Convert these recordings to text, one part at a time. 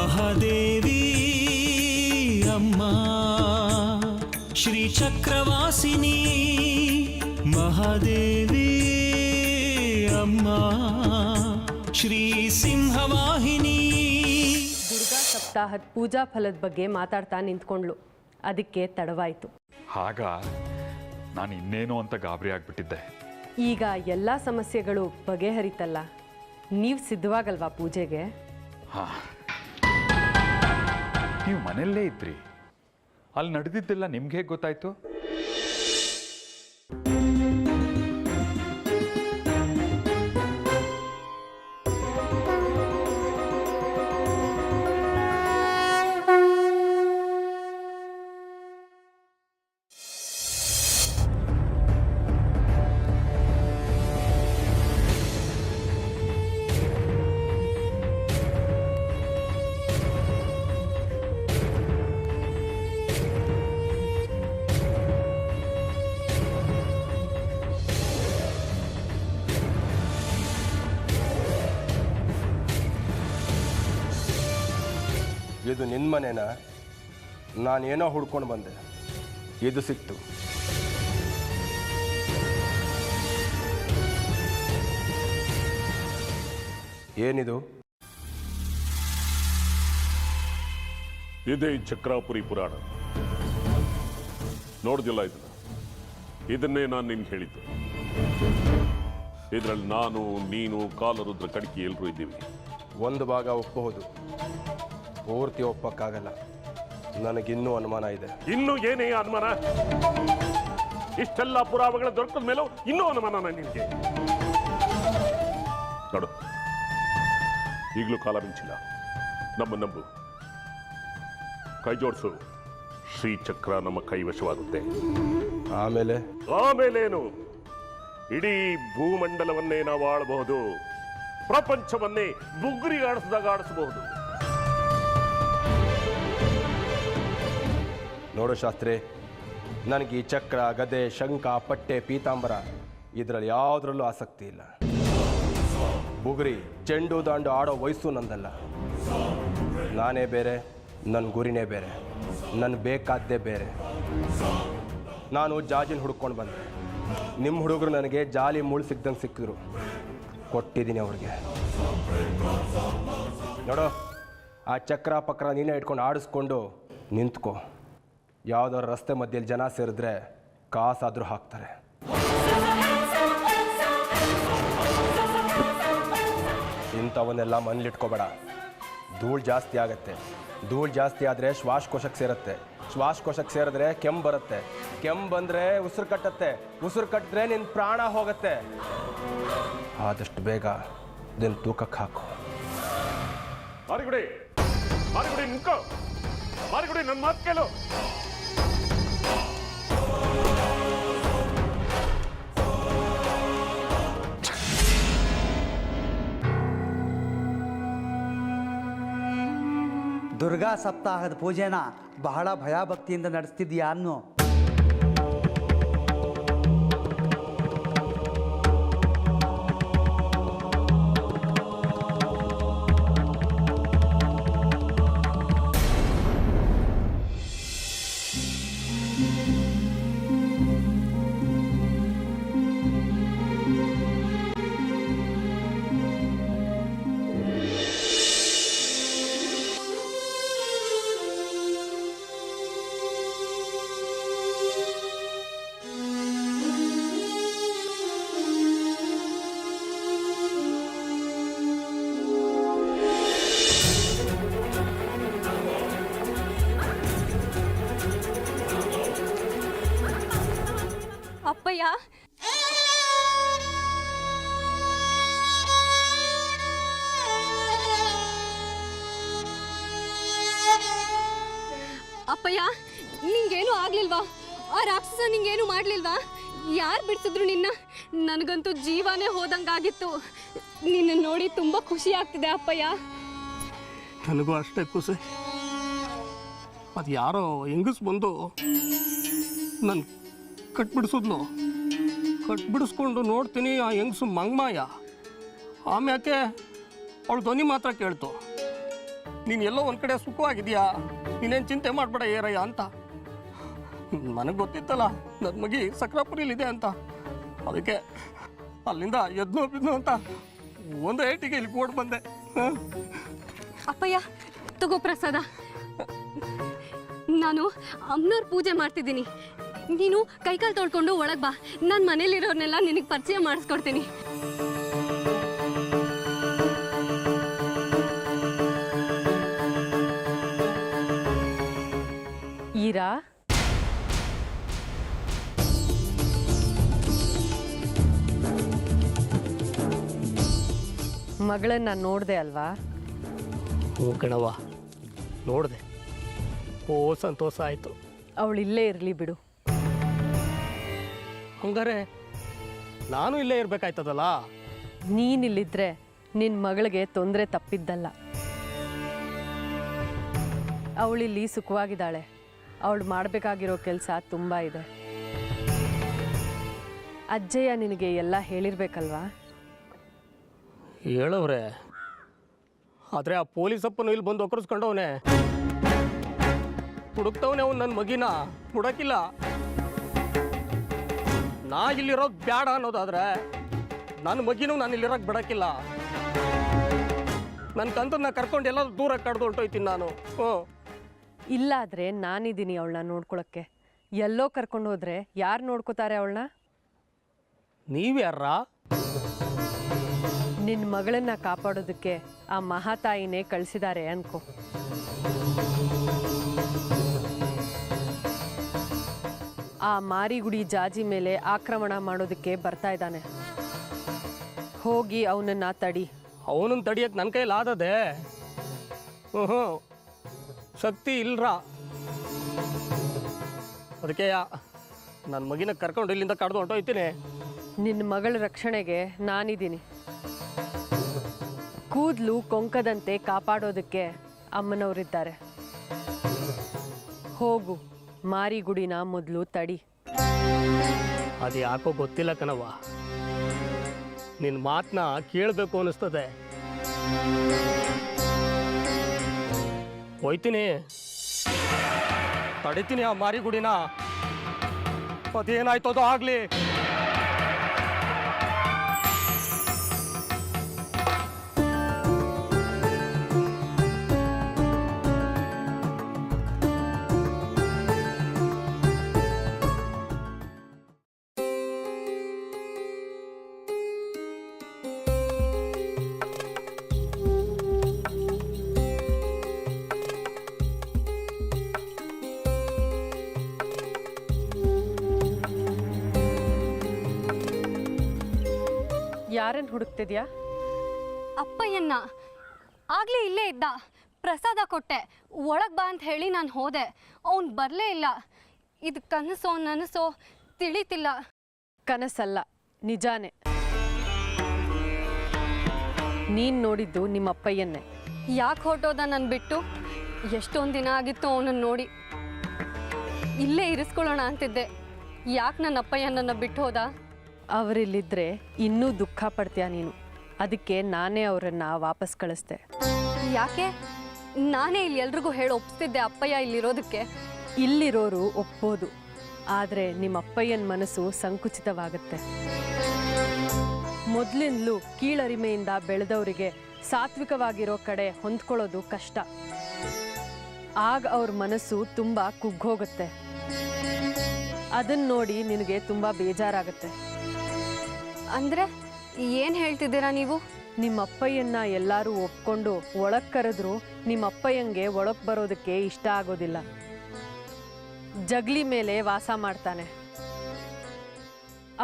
ಮಹಾದೇವಿ ಅಮ್ಮ ಶ್ರೀ ಚಕ್ರವಾಸಿನಿ ಮಹಾದೇವಿ ಅಮ್ಮ ಶ್ರೀ ಸಿಂಹವಾಹಿನಿ. ದುರ್ಗಾ ಸಪ್ತಾಹದ ಪೂಜಾ ಫಲದ ಬಗ್ಗೆ ಮಾತಾಡ್ತಾ ನಿಂತ್ಕೊಂಡ್ಲು. ಅದಕ್ಕೆ ತಡವಾಯಿತು. ಆಗ ನಾನು ಇನ್ನೇನು ಅಂತ ಗಾಬರಿ ಆಗ್ಬಿಟ್ಟಿದ್ದೆ. ಈಗ ಎಲ್ಲ ಸಮಸ್ಯೆಗಳು ಬಗೆಹರಿತಲ್ಲ. ನೀವು ಸಿದ್ಧವಾಗಲ್ವಾ ಪೂಜೆಗೆ? ಹಾಂ, ನೀವು ಮನೆಯಲ್ಲೇ ಇದ್ರಿ. ಅಲ್ಲಿ ನಡೆದಿದ್ದೆಲ್ಲ ನಿಮ್ಗೆ ಹೇಗೆ ಗೊತ್ತಾಯ್ತು? ಇದು ನಿನ್ನ ಮನೇನ? ನಾನೇನೋ ಹುಡ್ಕೊಂಡು ಬಂದೆ, ಇದು ಸಿಕ್ತು. ಏನಿದು? ಇದೇ ಚಕ್ರಾಪುರಿ ಪುರಾಣ. ನೋಡ್ದಿಲ್ಲ ಇದನ್ನೇ ನಾನು ನಿನ್ಗೆ ಹೇಳಿದ್ದು. ಇದರಲ್ಲಿ ನಾನು, ನೀನು, ಕಾಲರುದ್ರ ಕಡಿಕೆ ಎಲ್ಲರೂ ಇದ್ದೀವಿ. ಒಂದು ಭಾಗ ಒಪ್ಪಬಹುದು, ಪೂರ್ತಿ ಒಪ್ಪಕ್ಕಾಗಲ್ಲ. ನನಗಿನ್ನೂ ಅನುಮಾನ ಇದೆ. ಇನ್ನೂ ಏನೇ ಅನುಮಾನ? ಇಷ್ಟೆಲ್ಲ ಪುರಾವೆಗಳು ದೊರಕದ ಮೇಲೂ ಇನ್ನೂ ಅನುಮಾನ ನಿನಗೆ? ನೋಡು, ಈಗಲೂ ಕಾಲ ಮಿಂಚಿಲ್ಲ. ನಂಬು, ಕೈ ಜೋಡಿಸು. ಶ್ರೀಚಕ್ರ ನಮ್ಮ ಕೈವಶವಾಗುತ್ತೆ. ಆಮೇಲೇನು? ಇಡೀ ಭೂಮಂಡಲವನ್ನೇ ನಾವು ಆಳಬಹುದು. ಪ್ರಪಂಚವನ್ನೇ ಬುಗುರಿಗಾಡಿಸಿದಾಗ ಆಡಿಸಬಹುದು. ನೋಡು ಶಾಸ್ತ್ರಿ, ನನಗೆ ಈ ಚಕ್ರ, ಗದೆ, ಶಂಖ, ಪಟ್ಟೆ, ಪೀತಾಂಬರ ಇದರಲ್ಲಿ ಯಾವುದ್ರಲ್ಲೂ ಆಸಕ್ತಿ ಇಲ್ಲ. ಬುಗುರಿ, ಚೆಂಡು ದಾಂಡು ಆಡೋ ವಯಸ್ಸು ನಂದಲ್ಲ. ನಾನೇ ಬೇರೆ, ನನ್ನ ಗುರಿನೇ ಬೇರೆ, ನನ್ನ ಬೇಕಾದ್ದೇ ಬೇರೆ. ನಾನು ಜಾಜಿನ ಹುಡ್ಕೊಂಡು ಬಂದೆ. ನಿಮ್ಮ ಹುಡುಗರು ನನಗೆ ಜಾಲಿ ಮುಳ್ಳು ಸಿಕ್ದಂಗೆ ಸಿಕ್ಕಿದ್ರು, ಕೊಟ್ಟಿದ್ದೀನಿ ಅವ್ರಿಗೆ. ನೋಡು, ಆ ಚಕ್ರ ಪಕ್ರ ನೀನೇ ಇಟ್ಕೊಂಡು ಆಡಿಸ್ಕೊಂಡು ನಿಂತ್ಕೋ. ಯಾವುದಾದ್ರು ರಸ್ತೆ ಮಧ್ಯದಲ್ಲಿ ಜನ ಸೇರಿದ್ರೆ ಕಾಸಾದರೂ ಹಾಕ್ತಾರೆ. ಇಂಥವನ್ನೆಲ್ಲ ಮನೇಲಿಟ್ಕೋಬೇಡ. ಧೂಳು ಜಾಸ್ತಿ ಆಗತ್ತೆ. ಧೂಳು ಜಾಸ್ತಿ ಆದರೆ ಶ್ವಾಸಕೋಶಕ್ಕೆ ಸೇರುತ್ತೆ. ಶ್ವಾಸಕೋಶಕ್ಕೆ ಸೇರಿದ್ರೆ ಕೆಮ್ಮು ಬರುತ್ತೆ. ಕೆಮ್ಮು ಬಂದರೆ ಉಸಿರು ಕಟ್ಟತ್ತೆ. ಉಸಿರು ಕಟ್ಟಿದ್ರೆ ನಿನ್ನ ಪ್ರಾಣ ಹೋಗುತ್ತೆ. ಆದಷ್ಟು ಬೇಗ ಇದನ್ನು ತೂಕಕ್ಕೆ ಹಾಕು. ಮಾರಿಗುಡಿ, ನಿಂತ್ಕೋ. ಮಾರಿಗುಡಿ, ನನ್ನ ಮಾತು ಕೇಳು. ದುರ್ಗಾ ಸಪ್ತಾಹದ ಪೂಜೆನ ಬಹಳ ಭಯಭಕ್ತಿಯಿಂದ ನಡೆಸ್ತಿದ್ಯಾ ಅನ್ನೋ? ಅಪ್ಪಯ್ಯ, ಅಪ್ಪಯ್ಯ, ನಿಂಗೇನು ಆಗ್ಲಿಲ್ವಾ? ಆ ರಾಕ್ಷಸ ನಿಂಗೇನು ಮಾಡ್ಲಿಲ್ವಾ? ಯಾರು ಬಿಡಿಸಿದ್ರು ನಿನ್ನ? ನನಗಂತೂ ಜೀವನೇ ಹೋದಂಗಾಗಿತ್ತು. ನಿನ್ನ ನೋಡಿ ತುಂಬಾ ಖುಷಿ ಆಗ್ತಿದೆ ಅಪ್ಪಯ್ಯ. ನನಗೂ ಅಷ್ಟೇ ಖುಷಿ. ಅದು ಯಾರೋ ಹೆಂಗಸ್ ಬಂದು ನನ್ನ ಕಟ್ಬಿಡಿಸಿದ್ಲು. ಕಟ್ಬಿಡಿಸ್ಕೊಂಡು ನೋಡ್ತೀನಿ, ಆ ಹೆಂಗಸು ಮಂಗ್ಮಾಯ. ಆಮ್ಯಾಕೆ ಅವಳು ಧ್ವನಿ ಮಾತ್ರ ಕೇಳ್ತು. ನೀನು ಎಲ್ಲೋ ಒಂದು ಕಡೆ ಸುಖವಾಗಿದೆಯಾ, ನೀನೇನು ಚಿಂತೆ ಮಾಡಬೇಡ ಏರಯ್ಯ ಅಂತ. ನನಗೆ ಗೊತ್ತಿತ್ತಲ್ಲ ನನ್ನ ಮಗಿ ಸಕ್ರಾಪುರಿಲಿದೆ ಅಂತ, ಅದಕ್ಕೆ ಅಲ್ಲಿಂದ ಎದ್ನೋ ಬಿದ್ನೋ ಅಂತ ಒಂದು ಏಟಿಗೆ ಇಲ್ಲಿ ಓಡ್ ಬಂದೆ. ಅಪ್ಪಯ್ಯ ತಗೋ ಪ್ರಸಾದ. ನಾನು ಅಮ್ಮನವ್ರ ಪೂಜೆ ಮಾಡ್ತಿದ್ದೀನಿ, ನೀನು ಕೈಕಾಲು ತೊಳ್ಕೊಂಡು ಒಳಗೆ ಬಾ. ನಾನು ಮನೇಲಿರೋರ್ನೆಲ್ಲ ನಿನಗೆ ಪರಿಚಯ ಮಾಡಿಸ್ಕೊಡ್ತೀನಿ. ಈರಾ, ಮಗಳನ್ನ ನೋಡಿದೆ ಅಲ್ವಾ? ಹ್ಞೂ ಕಣವ್ವ, ನೋಡಿದೆ. ಓ ಸಂತೋಷ ಆಯಿತು. ಅವಳು ಇಲ್ಲೇ ಇರಲಿ ಬಿಡು. ಹಂಗಾರೆ ನಾನು ಇಲ್ಲೇ ಇರಬೇಕಾಯ್ತದಲ್ಲ? ನೀನಿಲ್ಲಿದ್ರೆ ನಿನ್ನ ಮಗಳಿಗೆ ತೊಂದರೆ ತಪ್ಪಿದ್ದಲ್ಲ. ಅವಳಿಲ್ಲಿ ಸುಖವಾಗಿದ್ದಾಳೆ. ಅವಳು ಮಾಡಬೇಕಾಗಿರೋ ಕೆಲಸ ತುಂಬ ಇದೆ. ಅಜ್ಜಯ್ಯ ನಿನಗೆ ಎಲ್ಲ ಹೇಳಿರ್ಬೇಕಲ್ವಾ? ಹೇಳವ್ರೆ, ಆದರೆ ಆ ಪೊಲೀಸಪ್ಪನು ಇಲ್ಲಿ ಬಂದು ಒಕ್ಕರ್ಸ್ಕೊಂಡವನೆ, ಹುಡುಕ್ತವನೆ ಅವ್ನು ನನ್ನ ಮಗಿನ. ಹುಡಕಿಲ್ಲ. ನಾ ಇಲ್ಲಿರೋದು ಬೇಡ ಅನ್ನೋದಾದ್ರೆ ನನ್ನ ಮಗಿನೂ ನಾನು ಇಲ್ಲಿರೋಕೆ ಬಿಡೋಕ್ಕಿಲ್ಲ. ನನ್ನ ಕಂತನ್ನ ಕರ್ಕೊಂಡು ಎಲ್ಲ ದೂರ ಕಡ್ದು ಹೊರಟೋಯ್ತೀನಿ ನಾನು. ಹ್ಞೂ, ಇಲ್ಲಾದರೆ ನಾನಿದ್ದೀನಿ ಅವಳನ್ನ ನೋಡ್ಕೊಳಕ್ಕೆ. ಎಲ್ಲೋ ಕರ್ಕೊಂಡು ಹೋದ್ರೆ ಯಾರು ನೋಡ್ಕೋತಾರೆ ಅವಳನ್ನ? ನೀವ್ಯಾರ? ನಿನ್ನ ಮಗಳನ್ನ ಕಾಪಾಡೋದಕ್ಕೆ ಆ ಮಹಾತಾಯಿನೇ ಕಳಿಸಿದ್ದಾರೆ ಅನ್ಕೋ. ಆ ಮಾರಿಗುಡಿ ಜಾಜಿ ಮೇಲೆ ಆಕ್ರಮಣ ಮಾಡೋದಕ್ಕೆ ಬರ್ತಾ ಇದ್ದಾನೆ. ಹೋಗಿ ಅವನನ್ನ ತಡಿ. ಅವನನ್ನು ತಡಿಯಕ್ಕೆ ನನ್ನ ಕೈಲಿ ಆದದೆ? ಹ್ಞೂ, ಶಕ್ತಿ ಇಲ್ರ. ಅದಕ್ಕೆ ನನ್ನ ಮಗಿನ ಕರ್ಕೊಂಡು ಇಲ್ಲಿಂದ ಕಡ್ದು ಹೊರಟೋಯ್ತೀನಿ. ನಿನ್ನ ಮಗಳ ರಕ್ಷಣೆಗೆ ನಾನಿದ್ದೀನಿ. ಕೂದಲು ಕೊಂಕದಂತೆ ಕಾಪಾಡೋದಕ್ಕೆ ಅಮ್ಮನವರಿದ್ದಾರೆ. ಹೋಗು, ಮಾರಿಗುಡಿನ ಮೊದಲು ತಡಿ. ಅದು ಯಾಕೋ ಗೊತ್ತಿಲ್ಲ ಕಣವ್ವ, ನಿನ್ನ ಮಾತನ್ನ ಕೇಳಬೇಕು ಅನ್ನಿಸ್ತದೆ. ಹೋಯ್ತೀನಿ, ತಡಿತೀನಿ ಆ ಮಾರಿಗುಡಿನ. ಅದೇನಾಯ್ತದೋ ಆಗಲಿ. ಯಾರನ್ನು ಹುಡುಕ್ತಿದ್ಯಾ? ಅಪ್ಪಯ್ಯನ್ನ. ಆಗಲೇ ಇಲ್ಲೇ ಇದ್ದ. ಪ್ರಸಾದ ಕೊಟ್ಟೆ, ಒಳಗೆ ಬಾ ಅಂತ ಹೇಳಿ ನಾನು ಹೋದೆ. ಅವನು ಬರಲೇ ಇಲ್ಲ. ಇದು ಕನಸೋ ನನಸೋ ತಿಳಿತಿಲ್ಲ. ಕನಸಲ್ಲ, ನಿಜಾನೇ. ನೀನು ನೋಡಿದ್ದು ನಿಮ್ಮ ಅಪ್ಪಯ್ಯನ್ನೇ. ಯಾಕೆ ಹೊರಟೋದ ನನ್ನ ಬಿಟ್ಟು? ಎಷ್ಟೊಂದು ದಿನ ಆಗಿತ್ತು ಅವನನ್ನು ನೋಡಿ. ಇಲ್ಲೇ ಇರಿಸ್ಕೊಳ್ಳೋಣ ಅಂತಿದ್ದೆ. ಯಾಕೆ ನನ್ನ ಅಪ್ಪಯ್ಯ ನನ್ನ ಬಿಟ್ಟು ಹೋದ? ಅವರಿಲ್ಲಿದ್ದರೆ ಇನ್ನೂ ದುಃಖ ಪಡ್ತೀಯ ನೀನು. ಅದಕ್ಕೆ ನಾನೇ ಅವರನ್ನು ವಾಪಸ್ ಕಳಿಸ್ದೆ. ಯಾಕೆ? ನಾನೇ ಇಲ್ಲಿ ಎಲ್ರಿಗೂ ಹೇಳಿ ಒಪ್ಪಿಸ್ತಿದ್ದೆ ಅಪ್ಪಯ್ಯ ಇಲ್ಲಿರೋದಕ್ಕೆ. ಇಲ್ಲಿರೋರು ಒಪ್ಪೋದು, ಆದರೆ ನಿಮ್ಮ ಅಪ್ಪಯ್ಯನ ಮನಸ್ಸು ಸಂಕುಚಿತವಾಗುತ್ತೆ. ಮೊದಲಿಂದಲೂ ಕೀಳರಿಮೆಯಿಂದ ಬೆಳೆದವರಿಗೆ ಸಾತ್ವಿಕವಾಗಿರೋ ಕಡೆ ಹೊಂದ್ಕೊಳ್ಳೋದು ಕಷ್ಟ. ಆಗ ಅವ್ರ ಮನಸ್ಸು ತುಂಬ ಕುಗ್ಗೋಗುತ್ತೆ. ಅದನ್ನು ನೋಡಿ ನಿನಗೆ ತುಂಬ ಬೇಜಾರಾಗುತ್ತೆ. ಅಂದರೆ ಏನು ಹೇಳ್ತಿದ್ದೀರಾ ನೀವು? ನಿಮ್ಮ ಅಪ್ಪಯ್ಯನ್ನ ಎಲ್ಲರೂ ಒಪ್ಕೊಂಡು ಒಳಗೆ ಕರೆದ್ರು ನಿಮ್ಮ ಅಪ್ಪಯ್ಯಂಗೆ ಒಳಗೆ ಬರೋದಕ್ಕೆ ಇಷ್ಟ ಆಗೋದಿಲ್ಲ. ಜಗಲಿ ಮೇಲೆ ವಾಸ ಮಾಡ್ತಾನೆ.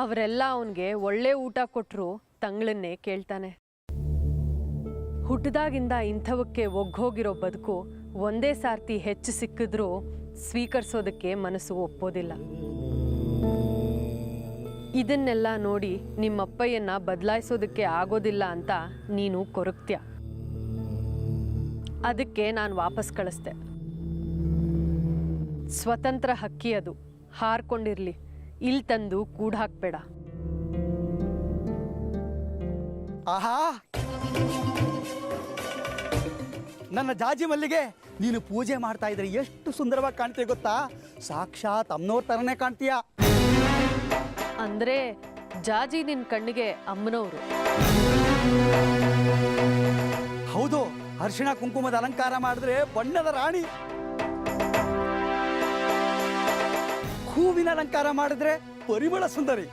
ಅವರೆಲ್ಲ ಅವನಿಗೆ ಒಳ್ಳೆ ಊಟ ಕೊಟ್ಟರು ತಂಗಳನ್ನೇ ಕೇಳ್ತಾನೆ. ಹುಟ್ಟಿದಾಗಿಂದ ಇಂಥವಕ್ಕೆ ಒಗ್ಗೋಗಿರೋ ಬದುಕು ಒಂದೇ ಸಾರ್ತಿ ಹೆಚ್ಚು ಸಿಕ್ಕಿದ್ರೂ ಸ್ವೀಕರಿಸೋದಕ್ಕೆ ಮನಸ್ಸು ಒಪ್ಪೋದಿಲ್ಲ. ಇದನ್ನೆಲ್ಲ ನೋಡಿ ನಿಮ್ಮಪ್ಪಯ್ಯನ್ನ ಬದಲಾಯಿಸೋದಕ್ಕೆ ಆಗೋದಿಲ್ಲ ಅಂತ ನೀನು ಕೊರಗ್ತ್ಯ. ಅದಕ್ಕೆ ನಾನು ವಾಪಸ್ ಕಳಿಸ್ದೆ. ಸ್ವತಂತ್ರ ಹಕ್ಕಿ ಅದು, ಹಾರ್ಕೊಂಡಿರ್ಲಿ. ಇಲ್ಲಿ ತಂದು ಕೂಡ ಹಾಕ್ಬೇಡ. ಆಹಾ, ನನ್ನ ಜಾಜಿ ಮಲ್ಲಿಗೆ, ನೀನು ಪೂಜೆ ಮಾಡ್ತಾ ಇದ್ರೆ ಎಷ್ಟು ಸುಂದರವಾಗಿ ಕಾಣ್ತೀಯ ಗೊತ್ತಾ? ಸಾಕ್ಷಾತ್ ಅಮ್ಮನವ್ರ ಥರನೇ ಕಾಣ್ತೀಯ. ಅಂದ್ರೆ ಜಾಜಿ ನಿನ್ ಕಣ್ಣಿಗೆ ಅಮ್ಮನವರು. ಹೌದು, ಅರಿಶಿಣ ಕುಂಕುಮದ ಅಲಂಕಾರ ಮಾಡಿದ್ರೆ ಬಣ್ಣದ ರಾಣಿ, ಹೂವಿನ ಅಲಂಕಾರ ಮಾಡಿದ್ರೆ ಪರಿಮಳ ಸುಂದರಿ,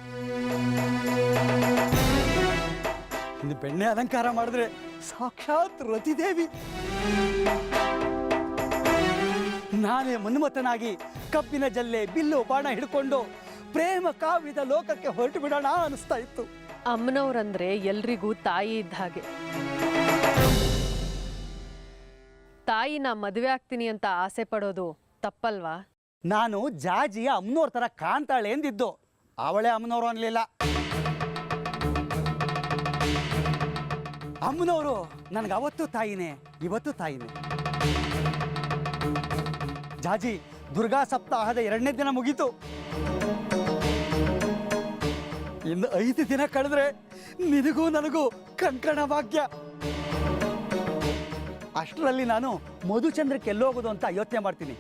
ಇನ್ನು ಬೆಣ್ಣೆ ಅಲಂಕಾರ ಮಾಡಿದ್ರೆ ಸಾಕ್ಷಾತ್ ರತಿದೇವಿ. ನಾನೇ ಮನ್ಮಥನಾಗಿ ಕಬ್ಬಿನ ಜಲ್ಲೆ ಬಿಲ್ಲು ಬಾಣ ಹಿಡ್ಕೊಂಡು ಪ್ರೇಮ ಕಾವ್ಯದ ಲೋಕಕ್ಕೆ ಹೊರಟು ಬಿಡೋಣ ಅನಿಸ್ತಾ ಇತ್ತು. ಅಮ್ಮನವ್ರಂದ್ರೆ ಎಲ್ರಿಗೂ ತಾಯಿ ಇದ್ದ ಹಾಗೆ. ತಾಯಿನ ಮದುವೆ ಆಗ್ತೀನಿ ಅಂತ ಆಸೆ ಪಡೋದು ತಪ್ಪಲ್ವಾ? ನಾನು ಜಾಜಿ ಅಮ್ಮನವ್ರ ಥರ ಕಾಣ್ತಾಳೆ ಎಂದಿದ್ದು, ಅವಳೇ ಅಮ್ಮನವರು ಅನ್ಲಿಲ್ಲ. ಅಮ್ಮನವರು ನನಗೆ ಅವತ್ತು ತಾಯಿನೇ, ಇವತ್ತು ತಾಯಿನೇ. ಜಾಜಿ, ದುರ್ಗಾ ಸಪ್ತಾಹದ 2ನೇ ದಿನ ಮುಗೀತು. ಇನ್ನು 5 ದಿನ ಕಳೆದ್ರೆ ನಿನಗೂ ನನಗೂ ಕಂಕಣ ಭಾಗ್ಯ. ಅಷ್ಟರಲ್ಲಿ ನಾನು ಮಧುಚಂದ್ರಕ್ಕೆ ಎಲ್ಲೋಗೋದು ಅಂತ ಯೋಚನೆ ಮಾಡ್ತೀನಿ.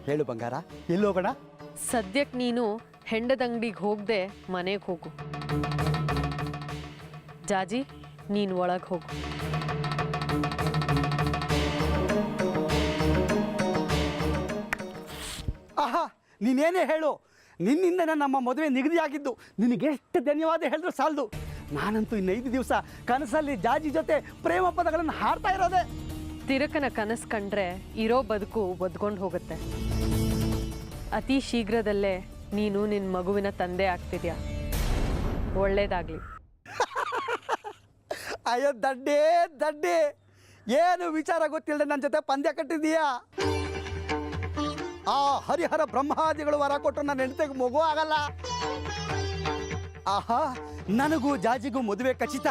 ಹೇಳು ಬಂಗಾರ, ಎಲ್ಲೋಗೋಣ? ಸದ್ಯಕ್ಕೆ ನೀನು ಹೆಂಡದಂಗಡಿಗೆ ಹೋಗದೆ ಮನೆಗೆ ಹೋಗು. ಜಾಜಿ, ನೀನು ಒಳಗೆ ಹೋಗು. ಆಹಾ, ನೀನೇನೇ ಹೇಳು, ನಿನ್ನಿಂದ ನಮ್ಮ ಮದುವೆ ನಿಗದಿಯಾಗಿದ್ದು ನಿನಗೆಷ್ಟು ಧನ್ಯವಾದ ಹೇಳಿದ್ರು ಸಾಲದು. ನಾನಂತೂ ಇನ್ನು 5 ದಿವಸ ಕನಸಲ್ಲಿ ಜಾಜಿ ಜೊತೆ ಪ್ರೇಮ ಪದಗಳನ್ನು ಹಾಡ್ತಾ ಇರೋದೆ. ತಿರುಕನ ಕನಸು ಕಂಡ್ರೆ ಇರೋ ಬದುಕು ಒದ್ಕೊಂಡು ಹೋಗುತ್ತೆ. ಅತಿ ಶೀಘ್ರದಲ್ಲೇ ನೀನು ನಿನ್ನ ಮಗುವಿನ ತಂದೆ ಆಗ್ತಿದ್ಯಾ. ಒಳ್ಳೇದಾಗ್ಲಿ. ಅಯ್ಯೋ ದಡ್ಡೆ ದಡ್ಡೆ, ಏನು ವಿಚಾರ ಗೊತ್ತಿಲ್ಲದೆ ನನ್ನ ಜೊತೆ ಪಂದ್ಯ ಕಟ್ಟಿದೀಯಾ? ಆ ಹರಿಹರ ಬ್ರಹ್ಮಾದಿಗಳು ವರ ಕೊಟ್ಟು ನನ್ನ ಹೆಂಡತಿಗೆ ಮಗು ಆಗಲ್ಲ. ಆಹಾ, ನನಗೂ ಜಾಜಿಗೂ ಮದುವೆ ಖಚಿತ.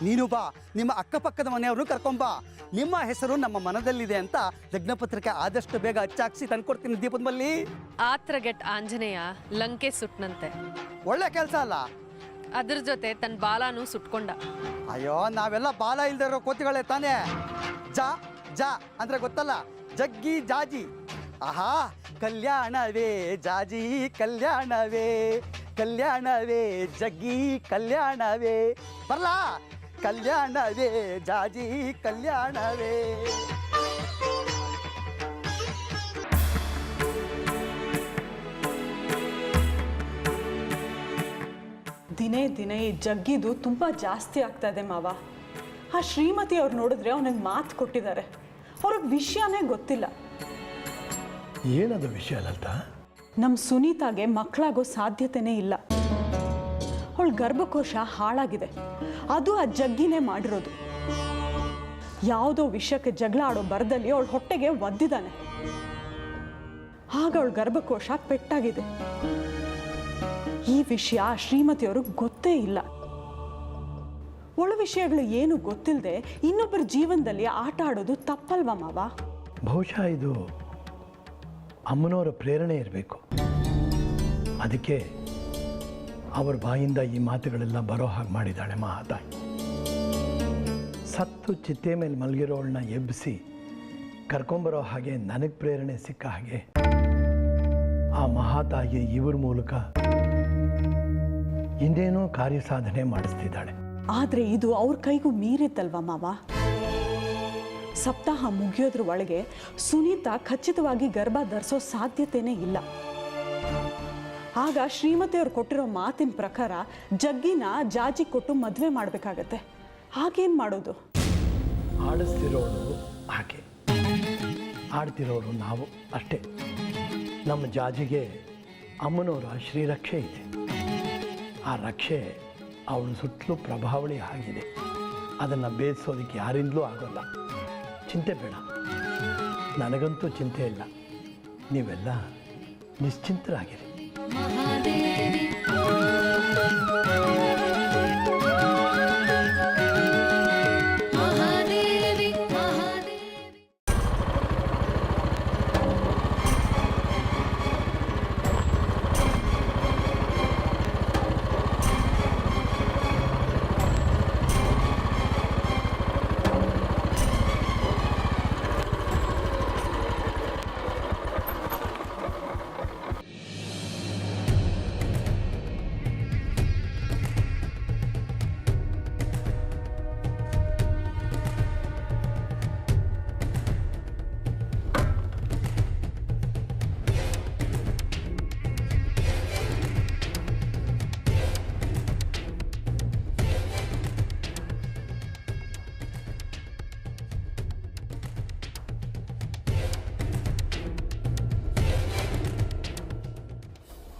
ನೀನು ಬಾ, ನಿಮ್ಮ ಅಕ್ಕಪಕ್ಕದ ಮನೆಯವ್ರನ್ನು ಕರ್ಕೊಂಬಾ. ನಿಮ್ಮ ಹೆಸರು ನಮ್ಮ ಮನದಲ್ಲಿದೆ ಅಂತ ಲಗ್ನಪತ್ರಿಕೆ ಆದಷ್ಟು ಬೇಗ ಹಚ್ಚಾಕ್ಸಿ ತಂದ್ಕೊಡ್ತೀನಿ ದೀಪದ ಬಲ್ಲಿ. ಆತ್ರಗೆಟ್ ಆಂಜನೇಯ ಲಂಕೆ ಸುಟ್ನಂತೆ. ಒಳ್ಳೆ ಕೆಲಸ ಅಲ್ಲ? ಅದ್ರ ಜೊತೆ ತನ್ನ ಬಾಲಾನು ಸುಟ್ಕೊಂಡ. ಅಯ್ಯೋ, ನಾವೆಲ್ಲ ಬಾಲ ಇಲ್ದೇ ಇರೋ ಕೋತಿಗಳೇ ತಾನೇ. ಜಾ ಜಾ ಅಂದ್ರೆ ಗೊತ್ತಲ್ಲ, ಜಗ್ಗಿ ಜಾಜಿ. ಆಹಾ, ಕಲ್ಯಾಣವೇ ಜಾಜಿ ಕಲ್ಯಾಣವೇ, ಕಲ್ಯಾಣವೇ ಜಗ್ಗಿ ಕಲ್ಯಾಣವೇ. ಬರ್ಲಾ? ಕಲ್ಯಾಣವೇ ಜಾಜಿ ಕಲ್ಯಾಣವೇ. ದಿನೇ ದಿನೇ ಈ ಜಗ್ಗಿದು ತುಂಬ ಜಾಸ್ತಿ ಆಗ್ತಾ ಇದೆ ಮಾವ. ಆ ಶ್ರೀಮತಿ ಅವ್ರು ನೋಡಿದ್ರೆ ಅವನಿಗೆ ಮಾತು ಕೊಟ್ಟಿದ್ದಾರೆ, ಅವ್ರಿಗೆ ವಿಷಯನೇ ಗೊತ್ತಿಲ್ಲ. ಏನದು ವಿಷಯ ಲಲಿತಾ? ನಮ್ಮ ಸುನೀತಾಗೆ ಮಕ್ಕಳಾಗೋ ಸಾಧ್ಯತೆನೇ ಇಲ್ಲ. ಅವಳ ಗರ್ಭಕೋಶ ಹಾಳಾಗಿದೆ, ಅದು ಆ ಜಗ್ಗಿನೇ ಮಾಡಿರೋದು. ಯಾವುದೋ ವಿಷಯಕ್ಕೆ ಜಗಳ ಆಡೋ ಬರದಲ್ಲಿ ಅವಳ ಹೊಟ್ಟೆಗೆ ಒದ್ದಿದ್ದಾನೆ, ಆಗ ಅವಳ ಗರ್ಭಕೋಶ ಪೆಟ್ಟಾಗಿದೆ. ಈ ವಿಷಯ ಶ್ರೀಮತಿಯವ್ರಿಗೆ ಗೊತ್ತೇ ಇಲ್ಲ. ಒಳ ವಿಷಯಗಳು ಏನು ಗೊತ್ತಿಲ್ಲದೆ ಇನ್ನೊಬ್ಬರ ಜೀವನದಲ್ಲಿ ಆಟ ಆಡೋದು ತಪ್ಪಲ್ವಾ ಮಾವ? ಬಹುಶಃ ಇದು ಅಮ್ಮನವರ ಪ್ರೇರಣೆ ಇರಬೇಕು. ಅದಕ್ಕೆ ಅವರ ಬಾಯಿಂದ ಈ ಮಾತುಗಳೆಲ್ಲ ಬರೋ ಹಾಗೆ ಮಾಡಿದ್ದಾಳೆ ಮಹಾತಾಯಿ. ಸತ್ತು ಚಿತೆ ಮೇಲೆ ಮಲಗಿರೋಳನ್ನ ಎಬ್ಬಿಸಿ ಕರ್ಕೊಂಬರೋ ಹಾಗೆ ನನಗೆ ಪ್ರೇರಣೆ ಸಿಕ್ಕ ಹಾಗೆ ಆ ಮಹಾತಾಯಿ ಇವ್ರ ಮೂಲಕ ಇನ್ನೇನೋ ಕಾರ್ಯಸಾಧನೆ ಮಾಡಿಸ್ತಿದ್ದಾಳೆ. ಆದರೆ ಇದು ಅವ್ರ ಕೈಗೂ ಮೀರಿದ್ದಲ್ವಾ ಮಾವ? ಸಪ್ತಾಹ ಮುಗಿಯೋದ್ರ ಒಳಗೆ ಸುನೀತಾ ಖಚಿತವಾಗಿ ಗರ್ಭ ಧರಿಸೋ ಸಾಧ್ಯತೆನೇ ಇಲ್ಲ. ಆಗ ಶ್ರೀಮತಿಯವ್ರು ಕೊಟ್ಟಿರೋ ಮಾತಿನ ಪ್ರಕಾರ ಜಗ್ಗಿನ ಜಾಜಿ ಕೊಟ್ಟು ಮದುವೆ ಮಾಡಬೇಕಾಗತ್ತೆ. ಹಾಗೇನು ಮಾಡೋದು? ಆಡಿಸ್ತಿರೋರು ಆಕೆ, ಆಡ್ತಿರೋರು ನಾವು ಅಷ್ಟೇ. ನಮ್ಮ ಜಾಜಿಗೆ ಅಮ್ಮನವರ ಶ್ರೀರಕ್ಷೆ ಇದೆ. ಆ ರಕ್ಷೆ ಅವಳು ಸುತ್ತಲೂ ಪ್ರಭಾವಳಿ ಆಗಿದೆ. ಅದನ್ನು ಬೇಯಿಸೋದಕ್ಕೆ ಯಾರಿಂದಲೂ ಆಗೋಲ್ಲ. ಚಿಂತೆ ಬೇಡ, ನನಗಂತೂ ಚಿಂತೆ ಇಲ್ಲ. ನೀವೆಲ್ಲ ನಿಶ್ಚಿಂತರಾಗಿರಿ.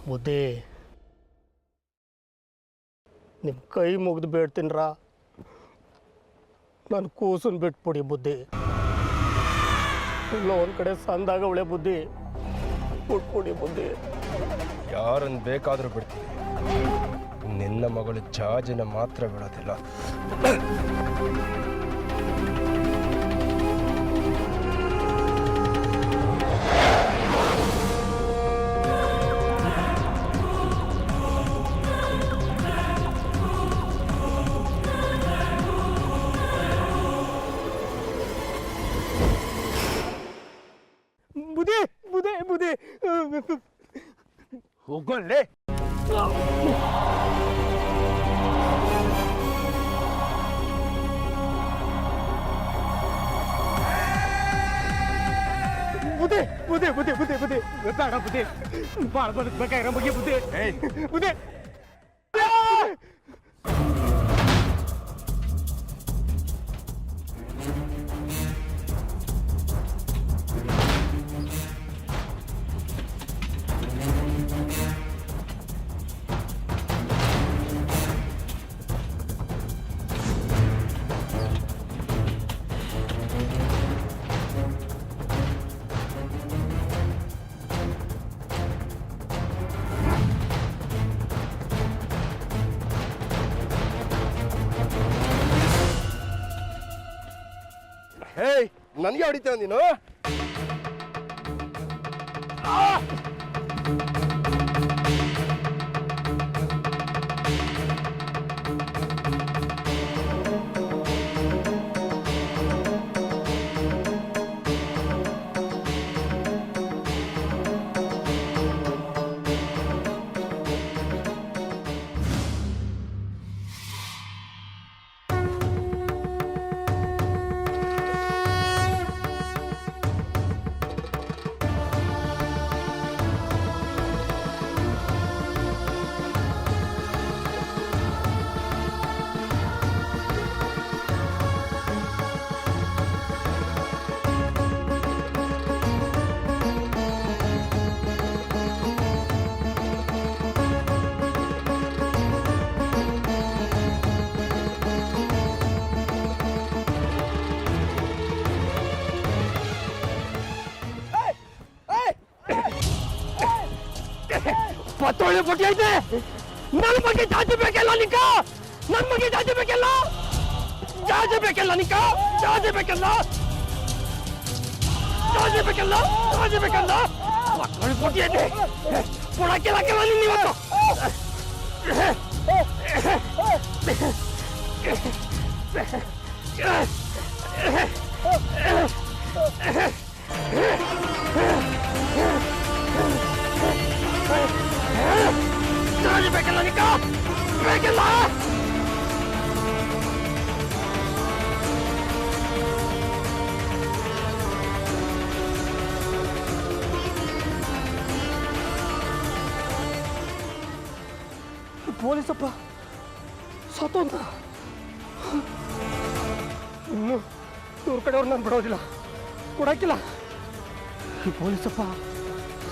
ಬುದ್ಧಿ, ನಿಮ್ಮ ಕೈ ಮುಗಿದು ಬೇಡ್ತೀನ್ರ, ನಾನು ಕೂಸನ್ ಬಿಟ್ಬಿಡಿ ಬುದ್ಧಿ. ಇಲ್ಲ ಒಂದು ಕಡೆ ಸಂದಾಗ ಒಳ್ಳೆ ಬುದ್ಧಿ ಬಿಟ್ಬಿಡಿ ಬುದ್ಧಿ. ಯಾರನ್ನು ಬೇಕಾದರೂ ಬಿಡ್ತೀನಿ, ನಿನ್ನ ಮಗಳು ಜಾಜಿನ ಮಾತ್ರ ಬಿಡೋದಿಲ್ಲ. ಬುದ್ಧಿ ಬುದ್ಧಿ ಬುದ್ಧಿ ಹೋಗೋಲ್ಲೇ. ಬುದ್ಧಿ ಬುದ್ಧಿ ಬುದ್ಧಿ ಬುದ್ಧಿ ಬುದ್ಧಿ ಬೇಡ ಬುದ್ಧಿ, ಭಾಳ ಬದುಕಬೇಕಾಗಿರೋ ಬಗ್ಗೆ ಬುದ್ಧಿ ಬುದ್ಧಿ. ಹೇಯ್, ನನಗೆ ಹೊಡಿತೇವ ನೀನು? ಪತ್ತೊಳ್ಳೆ ಪಟ್ಟಿ ಐತೆ. ನನ್ನ ಬಗ್ಗೆ ಜಾತಿ ಬೇಕಲ್ಲ ನಿಕ್ಕ, ನನ್ನ ಬಗ್ಗೆ ಜಾತಿ ಬೇಕಲ್ಲ, ಜಾತಿ ಬೇಕಲ್ಲ ನಿಕ್ಕ, ಜಾತಿ ಬೇಕಲ್ಲ, ಜಾತಿ ಬೇಕಲ್ಲ, ಜಾತಿ ಬೇಕಲ್ಲ. ಪತ್ತೊಳ್ಳೆ ಪಟ್ಟಿ ಐತೆ, ಕೊಡಕ್ಕೆಲ್ಲ ನೀನು ಇವತ್ತು. ಜಾತಿ ಬೇಕಲ್ಲ ನಿಕ್ಕ, ಬೇಕಲ್ಲ. ಪೊಲೀಸಪ್ಪ ಸತ್ತೋಂತ ಇನ್ನು ಇವ್ರ ಕಡೆಯವ್ರು ನಾನು ಬಿಡೋದಿಲ್ಲ, ಕೊಡಕ್ಕಿಲ್ಲ. ಈ ಪೊಲೀಸಪ್ಪ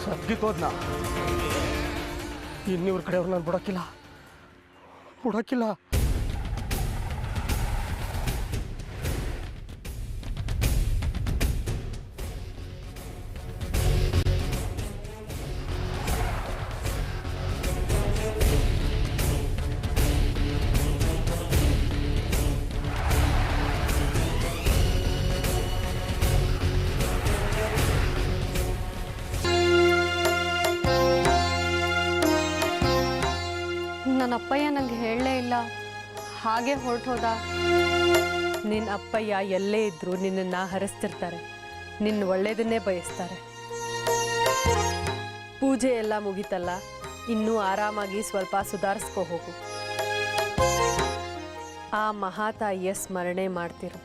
ಸದ್ಗಿತ್ತೋದ್ನ, ಇನ್ನು ಇವ್ರ ಕಡೆಯವ್ರು ನಾನು ಬಿಡೋಕ್ಕಿಲ್ಲ, ಬಿಡೋಕ್ಕಿಲ್ಲ. ನನ್ನ ಅಪ್ಪಯ್ಯ ನಂಗೆ ಹೇಳಲೇ ಇಲ್ಲ, ಹಾಗೆ ಹೊರಟೋದ. ನಿನ್ನ ಅಪ್ಪಯ್ಯ ಎಲ್ಲೇ ಇದ್ರೂ ನಿನ್ನನ್ನು ಹರಿಸ್ತಿರ್ತಾರೆ, ನಿನ್ನ ಒಳ್ಳೇದನ್ನೇ ಬಯಸ್ತಾರೆ. ಪೂಜೆ ಎಲ್ಲ ಮುಗೀತಲ್ಲ, ಇನ್ನೂ ಆರಾಮಾಗಿ ಸ್ವಲ್ಪ ಸುಧಾರಿಸ್ಕೊ ಹೋಗು. ಆ ಮಹಾತಾಯಿಯ ಸ್ಮರಣೆ ಮಾಡ್ತಿರು,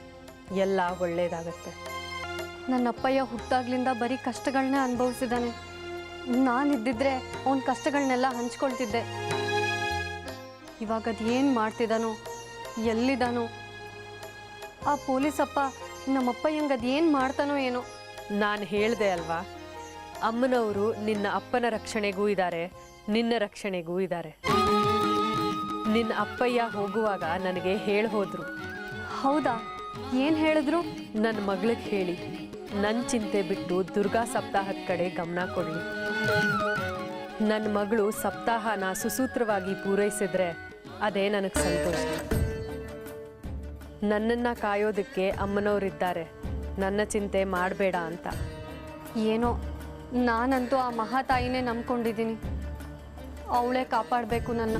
ಎಲ್ಲ ಒಳ್ಳೇದಾಗತ್ತೆ. ನನ್ನ ಅಪ್ಪಯ್ಯ ಹುಟ್ಟಾಗ್ಲಿಂದ ಬರೀ ಕಷ್ಟಗಳನ್ನೇ ಅನುಭವಿಸಿದ್ದಾನೆ. ನಾನಿದ್ದಿದ್ರೆ ಅವನ ಕಷ್ಟಗಳನ್ನೆಲ್ಲ ಹಂಚ್ಕೊಳ್ತಿದ್ದೆ. ಇವಾಗ ಅದು ಏನು ಮಾಡ್ತಿದ್ದಾನೋ, ಎಲ್ಲಿದ್ದಾನೋ, ಆ ಪೊಲೀಸಪ್ಪ ನಮ್ಮಪ್ಪಯ್ಯಂಗೆ ಅದು ಏನು ಮಾಡ್ತಾನೋ ಏನೋ. ನಾನು ಹೇಳಿದೆ ಅಲ್ವಾ, ಅಮ್ಮನವರು ನಿನ್ನ ಅಪ್ಪನ ರಕ್ಷಣೆಗೂ ಇದ್ದಾರೆ, ನಿನ್ನ ರಕ್ಷಣೆಗೂ ಇದ್ದಾರೆ. ನಿನ್ನ ಅಪ್ಪಯ್ಯ ಹೋಗುವಾಗ ನನಗೆ ಹೋದ್ರು. ಹೌದಾ? ಏನು ಹೇಳಿದ್ರು? ನನ್ನ ಮಗಳಿಗೆ ಹೇಳಿ ನನ್ನ ಚಿಂತೆ ಬಿಟ್ಟು ದುರ್ಗಾ ಸಪ್ತಾಹದ ಕಡೆ ಗಮನ ಕೊಡಲಿ. ನನ್ನ ಮಗಳು ಸಪ್ತಾಹನ ಸುಸೂತ್ರವಾಗಿ ಪೂರೈಸಿದ್ರೆ ಅದೇ ನನಗೆ ಸಂತೋಷ. ನನ್ನನ್ನು ಕಾಯೋದಕ್ಕೆ ಅಮ್ಮನವರಿದ್ದಾರೆ, ನನ್ನ ಚಿಂತೆ ಮಾಡಬೇಡ ಅಂತ. ಏನೋ ನಾನಂತೂ ಆ ಮಹಾತಾಯಿನೇ ನಂಬ್ಕೊಂಡಿದ್ದೀನಿ. ಅವಳೇ ಕಾಪಾಡಬೇಕು ನನ್ನ.